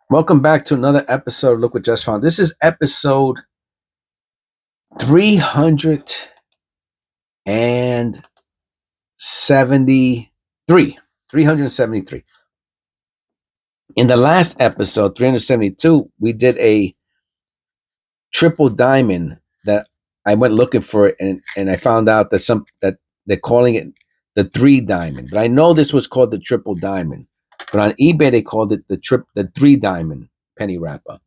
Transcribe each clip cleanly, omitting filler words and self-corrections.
Welcome back to another episode of Look What Just Found. This is episode 373. 373. In the last episode, 372, we did a triple diamond that I went looking for it and I found out that they're calling it the 3 diamond. But I know this was called the triple diamond. But on eBay they called it the 3 diamond penny wrapper.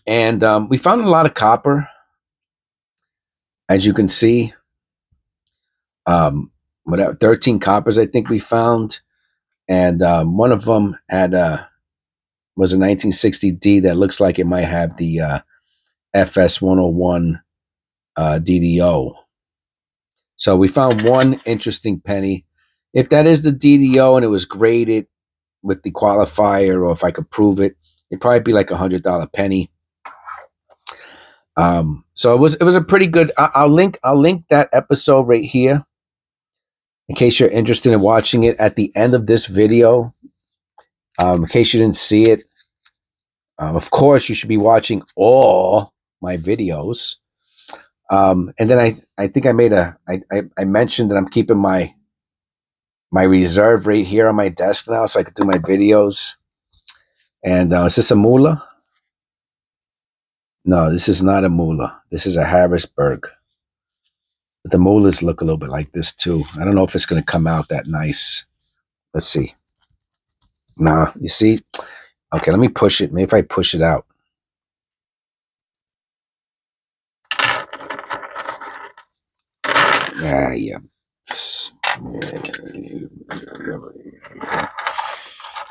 And we found a lot of copper, as you can see. Whatever, 13 coppers I think we found, and one of them was a 1960D that looks like it might have the FS 101 DDO. So we found one interesting penny. If that is the DDO and it was graded with the qualifier, or if I could prove it, it'd probably be like $100 penny. So it was a pretty good. I'll link that episode right here in case you're interested in watching it at the end of this video. In case you didn't see it, of course, you should be watching all my videos. And then I think I mentioned that I'm keeping my reserve right here on my desk now so I could do my videos. And is this a moolah? No, this is not a moolah. This is a Harrisburg. But the moolahs look a little bit like this too. I don't know if it's going to come out that nice. Let's see. Nah, you see? Okay, let me push it. Maybe if I push it out. Yeah.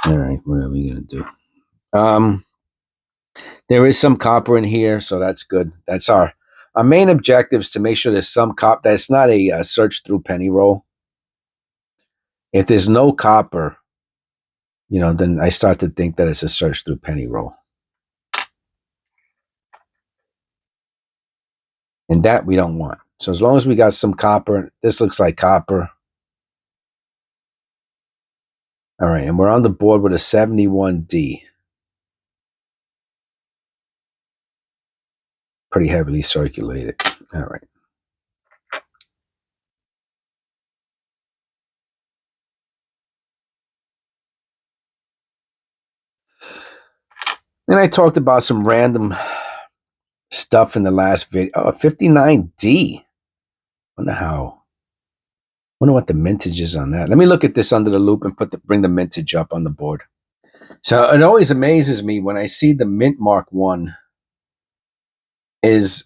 All right, what are we gonna do? There is some copper in here, so that's good. That's our main objective is to make sure there's some copper. That's not a search through penny roll. If there's no copper, then I start to think that it's a search through penny roll, and that we don't want. So as long as we got some copper, this looks like copper. All right, and we're on the board with a 71D. Pretty heavily circulated. All right. Then I talked about some random stuff in the last video. Oh, 59D. Wonder what the mintage is on that. Let me look at this under the loop and bring the mintage up on the board. So it always amazes me when I see the mint mark one is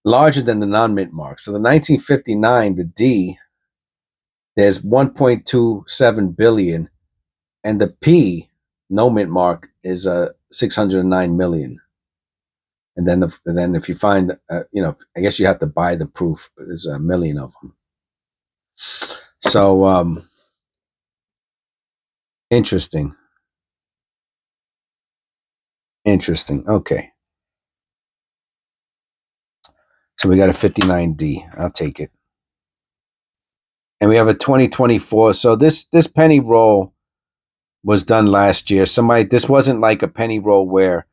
larger than the non-mint mark. So the 1959, the D, there's 1.27 billion, and the P, no mint mark, is 609 million. And then if you find, I guess you have to buy the proof, but there's a million of them. So interesting. Okay. So we got a 59D. I'll take it. And we have a 2024. So this penny roll was done last year. This wasn't like a penny roll where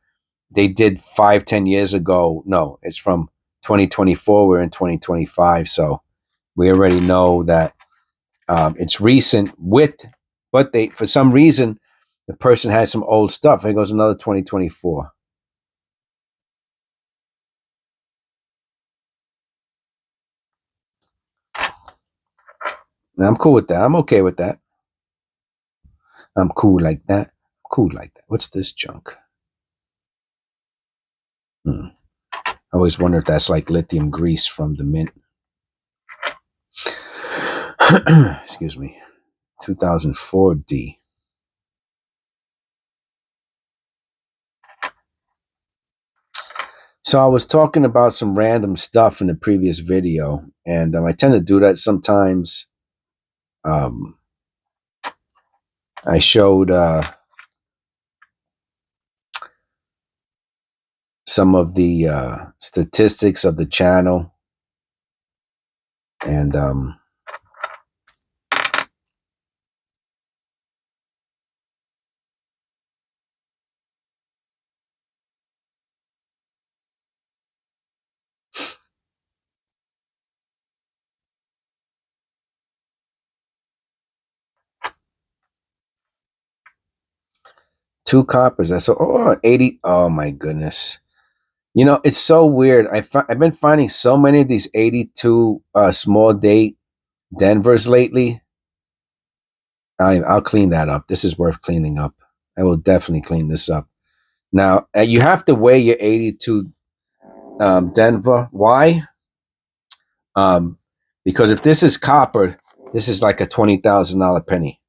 they did 5-10 years ago. No, it's from 2024. We're in 2025. So we already know that it's recent but for some reason, the person had some old stuff. There goes another 2024. And I'm cool with that. I'm okay with that. I'm cool like that. What's this junk? I always wonder if that's like lithium grease from the mint. Excuse me. 2004D. So I was talking about some random stuff in the previous video, and I tend to do that sometimes. I showed some of the statistics of the channel, and 2 coppers. That's 80. Oh my goodness. You know, it's so weird. I've been finding so many of these 82 small date Denvers lately. I'll clean that up. This is worth cleaning up. I will definitely clean this up. Now, you have to weigh your 82 Denver. Why? Because if this is copper, this is like a $20,000 penny.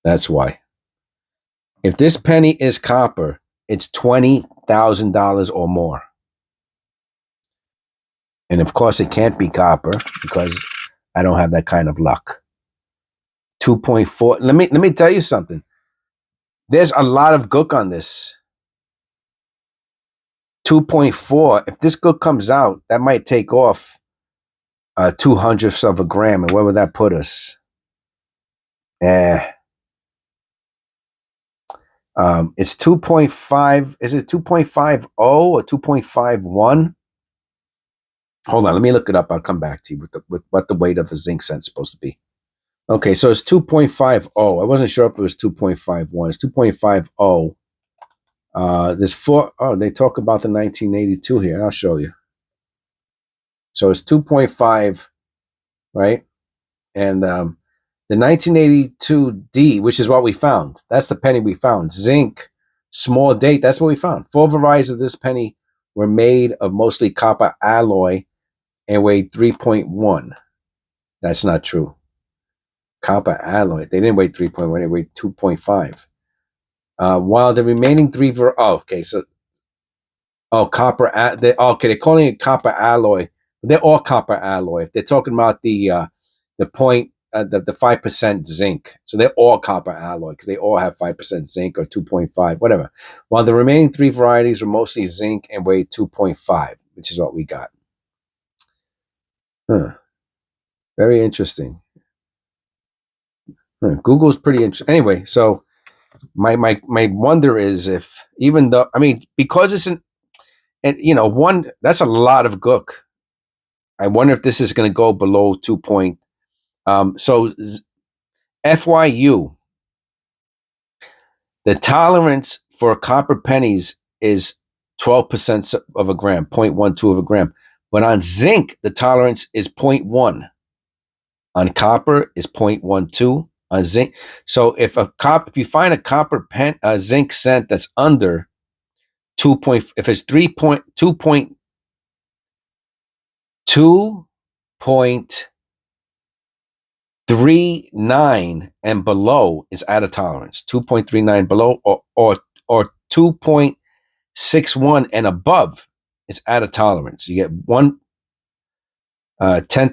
That's why. If this penny is copper, it's $20,000 or more. And of course, it can't be copper because I don't have that kind of luck. 2.4. Let me tell you something. There's a lot of gook on this. 2.4. If this gook comes out, that might take off 2/100ths of a gram. And where would that put us? It's 2.5. Is it 2.50 or 2.51? Hold on, let me look it up. I'll come back to you with what the weight of a zinc cent is supposed to be. Okay, so it's 2.50. I wasn't sure if it was 2.51. It's 2.50. There's 4. Oh, they talk about the 1982 here. I'll show you. So it's 2.5, right? And the 1982D, which is what we found. That's the penny we found. Zinc, small date. That's what we found. 4 varieties of this penny were made of mostly copper alloy and weighed 3.1. That's not true. Copper alloy. They didn't weigh 3.1. They weighed 2.5. While the remaining 3 okay, so copper. They're calling it copper alloy. They're all copper alloy. If they're talking about the 5% zinc, so they're all copper alloy because they all have 5% zinc or 2.5, whatever. While the remaining 3 varieties were mostly zinc and weighed 2.5, which is what we got. Very interesting. Google's pretty interesting. Anyway, so my wonder is if, even though, I mean, because it's one, that's a lot of gook. I wonder if this is going to go below 2 point. So FYU, the tolerance for copper pennies is 12% of a gram, 0.12 of a gram. But on zinc, the tolerance is 0.1. On copper is 0.12. On zinc. So if you find a copper zinc cent that's under 2. If it's 2.39 and below is out of tolerance. 2.39 below or 2.61 and above is out of tolerance. You get 1/10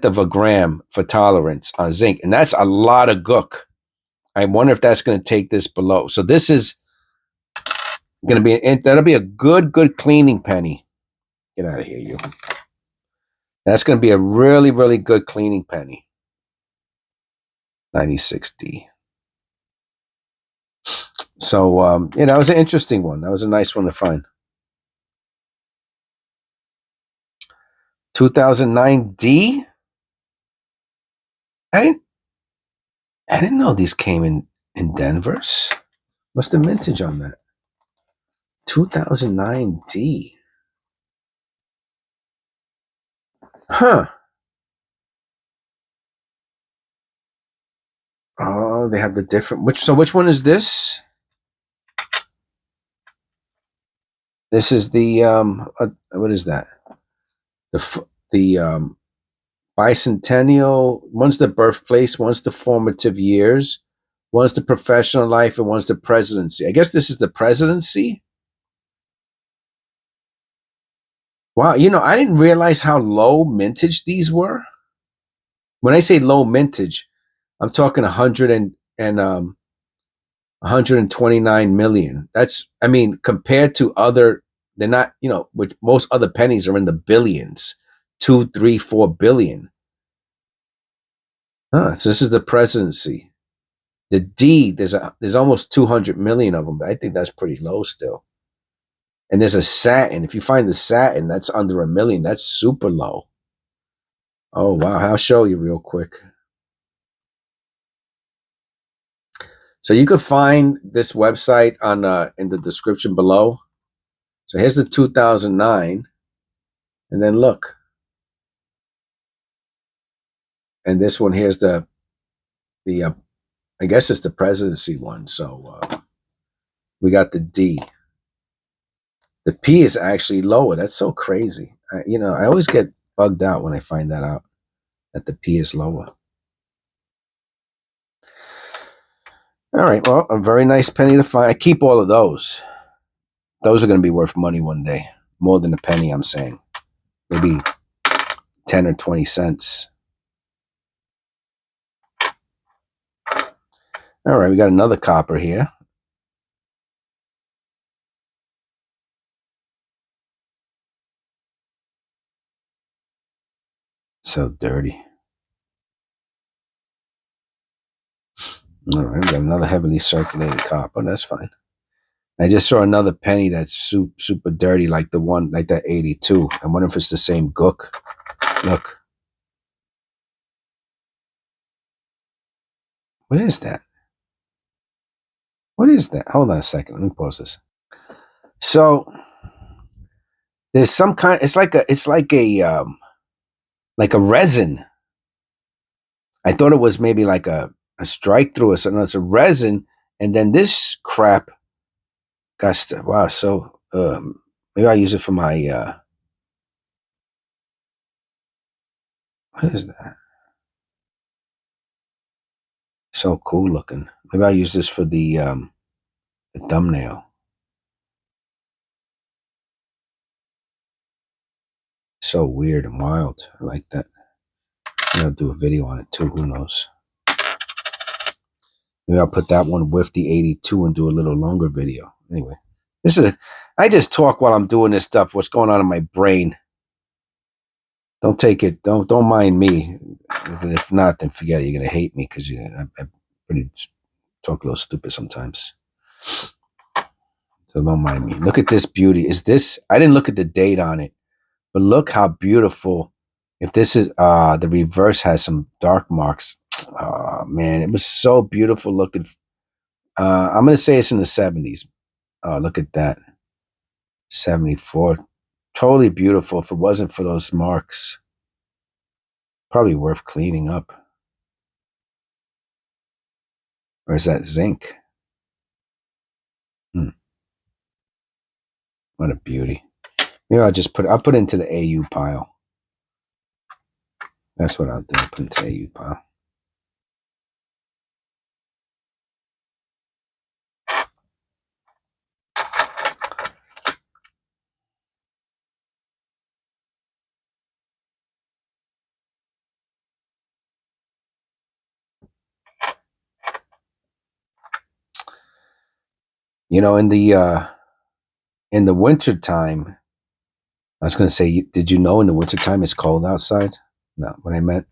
of a gram for tolerance on zinc, and that's a lot of gook. I wonder if that's going to take this below. So this is going to be that'll be a good cleaning penny. Get out of here, you. That's going to be a really, really good cleaning penny. 96D. So that was an interesting one. That was a nice one to find. 2009D. I didn't know these came in Denver's. What's the mintage on that? 2009D. Huh. Oh, they have the different. Which one is this? This is the what is that? The bicentennial. One's the birthplace. One's the formative years. One's the professional life, and one's the presidency. I guess this is the presidency. Wow, I didn't realize how low mintage these were. When I say low mintage, I'm talking 129 million. That's, I mean, compared to other, they're not, which most other pennies are in the billions, 2, 3, 4 billion. So this is the presidency. The D, there's almost 200 million of them, but I think that's pretty low still. And there's a satin. If you find the satin, that's under 1 million. That's super low. Oh, wow. I'll show you real quick. So you could find this website on in the description below. So here's the 2009, and then look, and this one here's the I guess it's the presidency one. So we got the D. The P is actually lower. That's so crazy. I always get bugged out when I find that out, that the P is lower. All right. Well, a very nice penny to find. I keep all of those. Those are going to be worth money one day. More than a penny, I'm saying. Maybe 10 or 20 cents. All right. We got another copper here. So dirty. All right. We got another heavily circulated copper. That's fine. I just saw another penny that's super dirty, like the one, like that 82. I wonder if it's the same gook. Look. What is that? What is that? Hold on a second. Let me pause this. So there's some kind. It's like a resin. I thought it was maybe like a strike through or something. It's a resin, and then this crap got wow. So maybe I use it for my. What is that? So cool looking. Maybe I use this for the thumbnail. So weird and wild. I like that. I'll do a video on it too. Who knows? Maybe I'll put that one with the 82 and do a little longer video. Anyway, I just talk while I'm doing this stuff. What's going on in my brain? Don't take it. Don't mind me. If not, then forget it. You're gonna hate me because I pretty talk a little stupid sometimes. So don't mind me. Look at this beauty. Is this? I didn't look at the date on it, but look how beautiful. If this is the reverse has some dark marks. Oh man, it was so beautiful looking. I'm gonna say it's in the 70s. Oh, look at that. 74. Totally beautiful. If it wasn't for those marks, probably worth cleaning up. Or is that zinc? What a beauty. Maybe I'll put it into the AU pile. That's what I'll do. I'll put it into the AU pile. In the winter time, I was going to say, did you know in the winter time it's cold outside? No, what I'm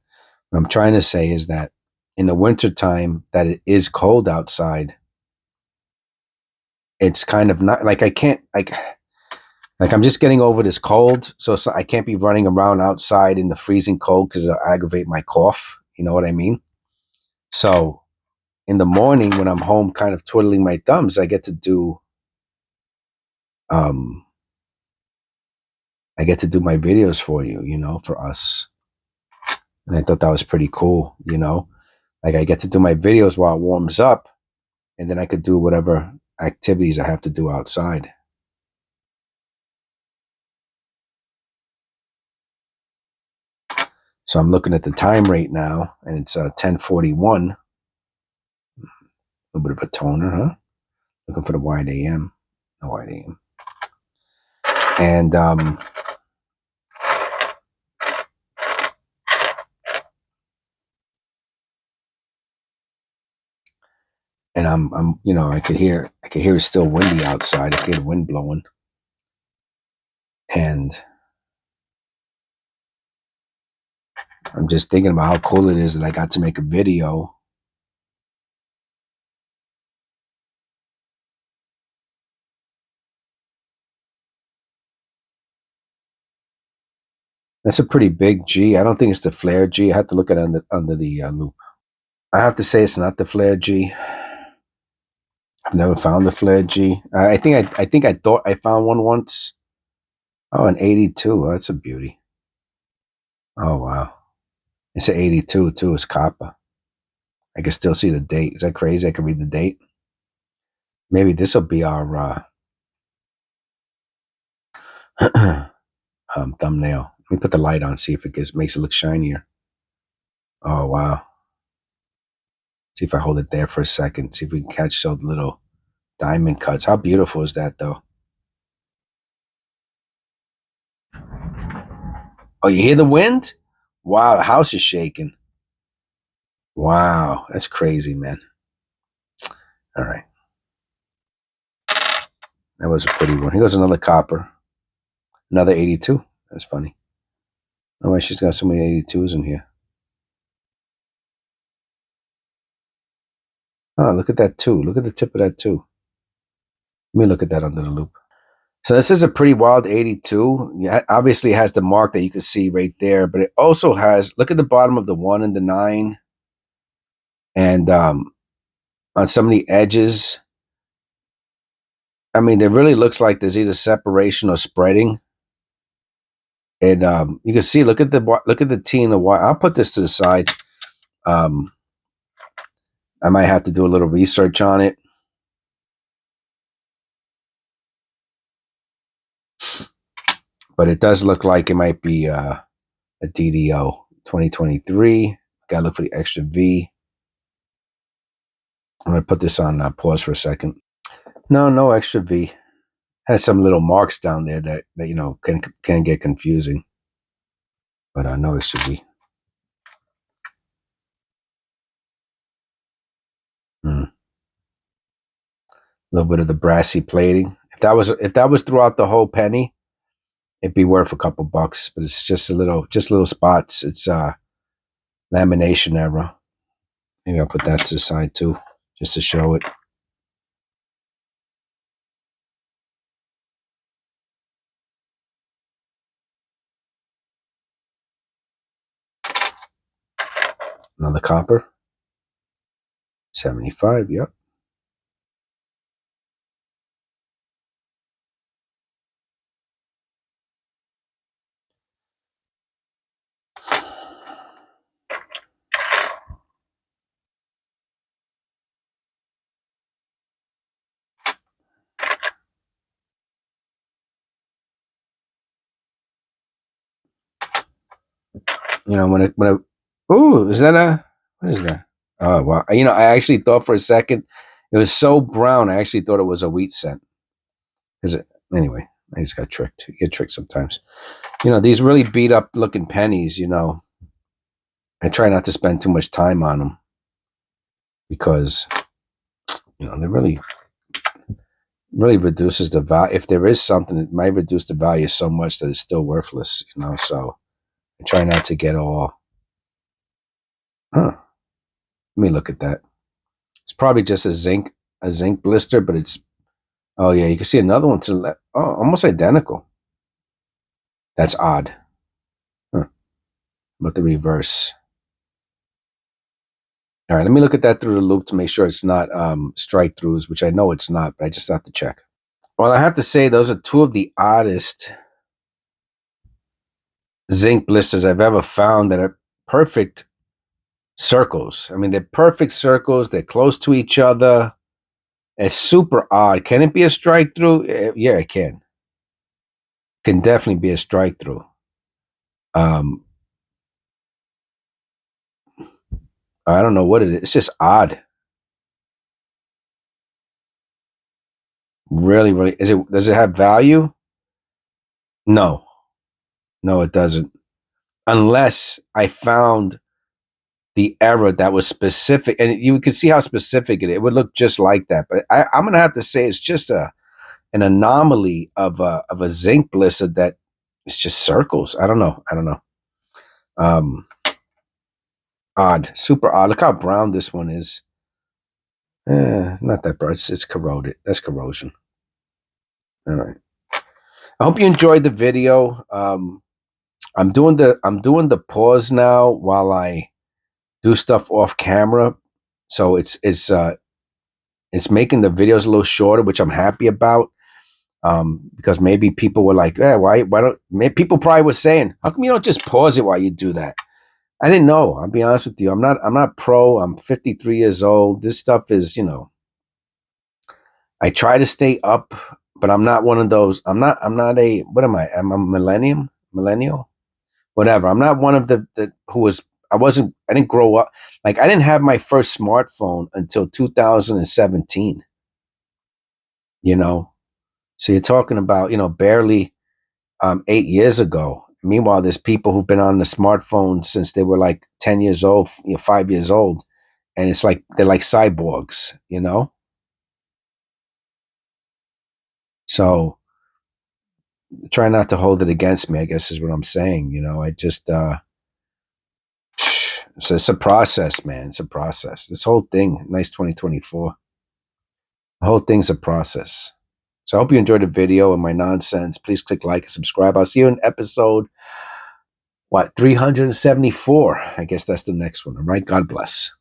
trying to say is that in the winter time that it is cold outside, it's kind of not like I can't like I'm just getting over this cold, so I can't be running around outside in the freezing cold because it'll aggravate my cough. You know what I mean? So in the morning when I'm home, kind of twiddling my thumbs, I get to do um I get to do my videos for you, for us. And I thought that was pretty cool, Like I get to do my videos while it warms up, and then I could do whatever activities I have to do outside. So I'm looking at the time right now, and it's 10:41. A little bit of a toner, huh? Looking for the wide AM. No wide AM. And I'm I could hear it's still windy outside. I could hear the wind blowing. And I'm just thinking about how cool it is that I got to make a video. That's a pretty big G. I don't think it's the flare G. I have to look at it under the loop. I have to say it's not the flare G. I've never found the flare G. I think I thought I found one once. Oh, an 82. Oh, that's a beauty. Oh wow. It's an 82 too. It's copper. I can still see the date. Is that crazy? I can read the date. Maybe this will be our thumbnail. Let me put the light on, see if it makes it look shinier. Oh wow. See if I hold it there for a second. See if we can catch those little diamond cuts. How beautiful is that though? Oh, you hear the wind? Wow, the house is shaking. Wow, that's crazy, man. All right. That was a pretty one. Here goes another copper. Another 82. That's funny. Oh, why she's got so many 82s in here. Oh, look at that too. Look at the tip of that too. Let me look at that under the loop. So this is a pretty wild 82. Yeah, obviously it has the mark that you can see right there, but it also has, look at the bottom of the 1 and the 9. And on some of the edges, I mean, it really looks like there's either separation or spreading. And you can see, look at the T and the Y. I'll put this to the side. I might have to do a little research on it. But it does look like it might be a DDO 2023. Gotta look for the extra V. I'm gonna put this on pause for a second. No extra V. Has some little marks down there that you know can get confusing. But no extra V. A little bit of the brassy plating. If that was throughout the whole penny, it'd be worth a couple bucks. But it's just little spots. It's lamination error. Maybe I'll put that to the side too, just to show it. Another copper. 75, yep. You know, ooh, is that what is that? Oh, wow. You know, I actually thought for a second, it was so brown, I actually thought it was a wheat cent. Anyway, I just got tricked. You get tricked sometimes. You know, these really beat up looking pennies, you know, I try not to spend too much time on them because, you know, they really reduces the value. If there is something, it might reduce the value so much that it's still worthless, you know, so I try not to get all, let me look at that. It's probably just a zinc blister, but it's, oh yeah, you can see another one to the left. Oh, almost identical. That's odd. Huh. But the reverse. All right, let me look at that through the loop to make sure it's not strike throughs, which I know it's not, but I just have to check. Well, I have to say those are two of the oddest zinc blisters I've ever found that are perfect circles. I mean, they're perfect circles. They're close to each other. It's super odd. Can it be a strike through? Yeah, it can. Can definitely be a strike through. I don't know what it is. It's just odd. Really, really. Does it have value? No. No, it doesn't. Unless I found the error that was specific, and you could see how specific it would look just like that. But I'm gonna have to say it's just an anomaly of a zinc blister that it's just circles. I don't know. Um, Odd, super odd. Look how brown this one is. Not that brown. It's corroded. That's corrosion. All right. I hope you enjoyed the video. I'm doing the pause now while I do stuff off camera, so It's making the videos a little shorter, which I'm happy about. Because maybe people were like, why don't, maybe people probably were saying, how come you don't just pause it while you do that? I didn't know. I'll be honest with you. I'm not pro. I'm 53 years old. This stuff is, I try to stay up, but I'm not one of those. I'm not a, what am I? I'm a millennial, whatever. I'm not one of the who was, I didn't grow up. Like, I didn't have my first smartphone until 2017, you know? So you're talking about, barely 8 years ago. Meanwhile, there's people who've been on the smartphone since they were like 10 years old, 5 years old. And it's like, they're like cyborgs, So try not to hold it against me, I guess is what I'm saying. I just, it's a process, man. It's a process. This whole thing, nice 2024. The whole thing's a process. So I hope you enjoyed the video and my nonsense. Please click like and subscribe. I'll see you in episode, 374. I guess that's the next one. All right. God bless.